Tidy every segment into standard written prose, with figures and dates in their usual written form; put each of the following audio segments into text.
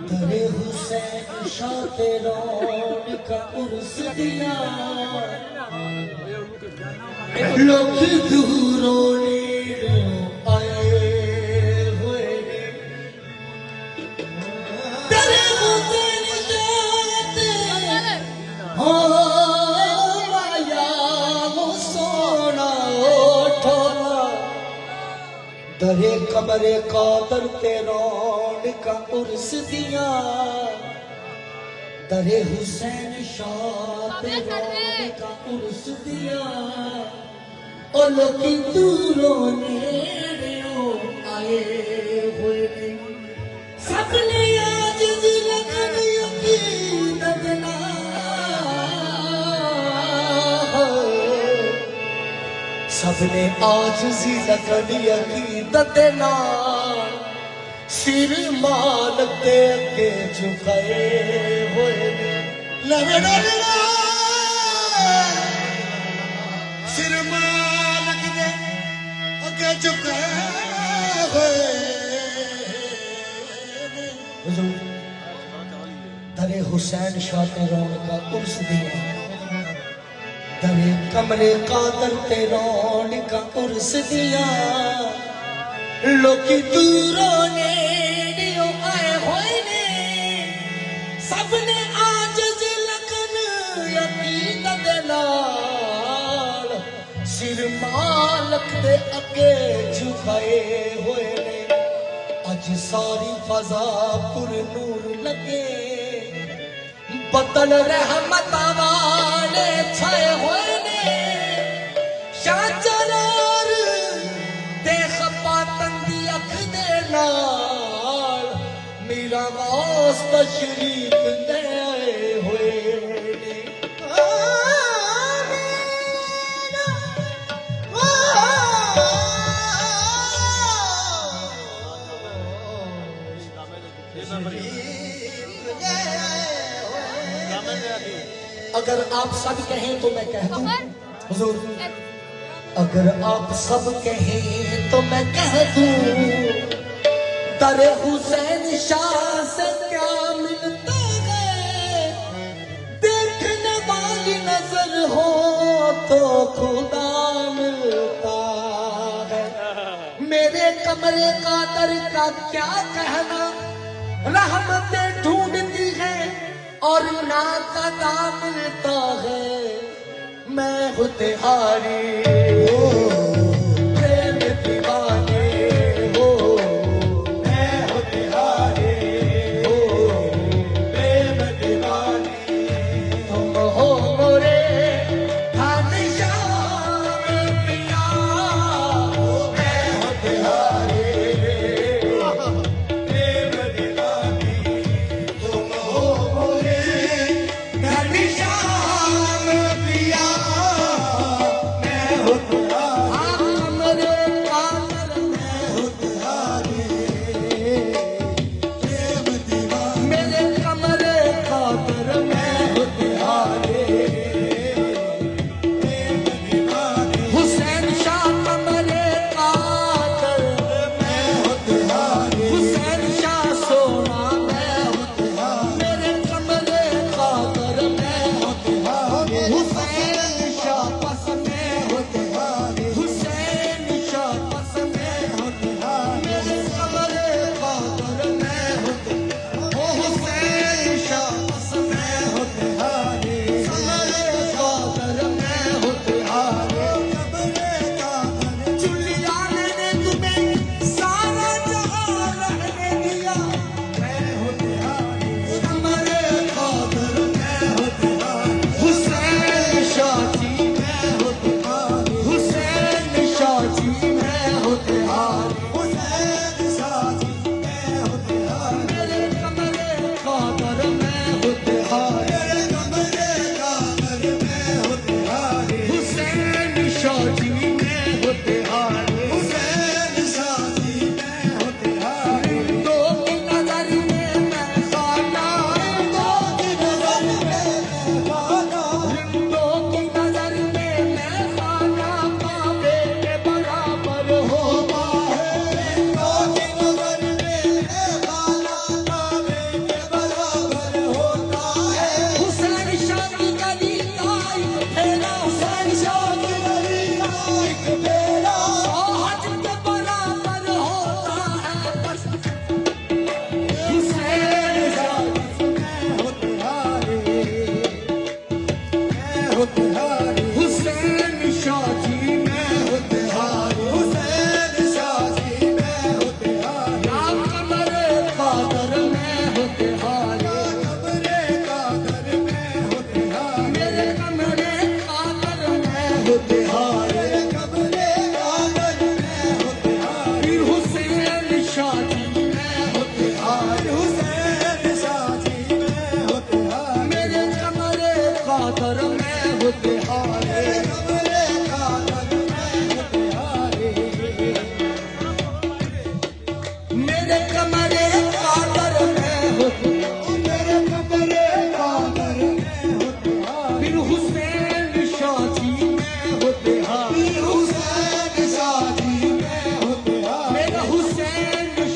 दरे हुसैन शाह रौन का उर्स दिया लोग दूरों नेड़ों आए हुए ने दरे हुसैन शाह हो माया वो सोना ठोला दरे कमरे कादर ते रौन का उर्स दिया दरे हुसैन शाह ते रौन का उर्स दिया ओ लोकी दूरों नेड़ों आए हुए ने सबने आज लगन यकीनत ना सबने आज लगन यकीनत ना सिर माल दे के झुकाए हुए ने सिर माल दे के झुकाए हुए दरे हुसैन शाह ते रौन का उर्स दिया दरे कमरे कादर ते रौन का उर्स दिया लोकी दूरों नेड़ों आए हुए ने सबने आज लगन यकीनत नाल सिर मालक दे अगे झुकाए हुए ने अज सारी फजा पुर नूर लगे बदल रहमत वाले छाए हुए ने शाहजलाल ते खपातन दी अख दे नाल मेरा गौस तशरीफ ले आए हुए ने अगर आप सब कहें तो मैं कह दूं हुजूर अगर आप सब कहें तो मैं कह दूं दरे हुसैन शाह से क्या मिलता है देखने वाली नजर हो तो खुदा मिलता है मेरे कमरे का दर का क्या कहना रहमतें ढूंढती है और ना कदा मिलता है मैं हूँ तिहारी प्रेम दीवाने हो मैं हूँ तिहारी प्रेम दीवाने तुम हो मोरे खानिशान पिया मैं हूँ तिहारी प्रेम दीवाने तुम हो मोरे खानिशान पिया मैं हूँ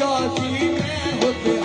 शादी में होते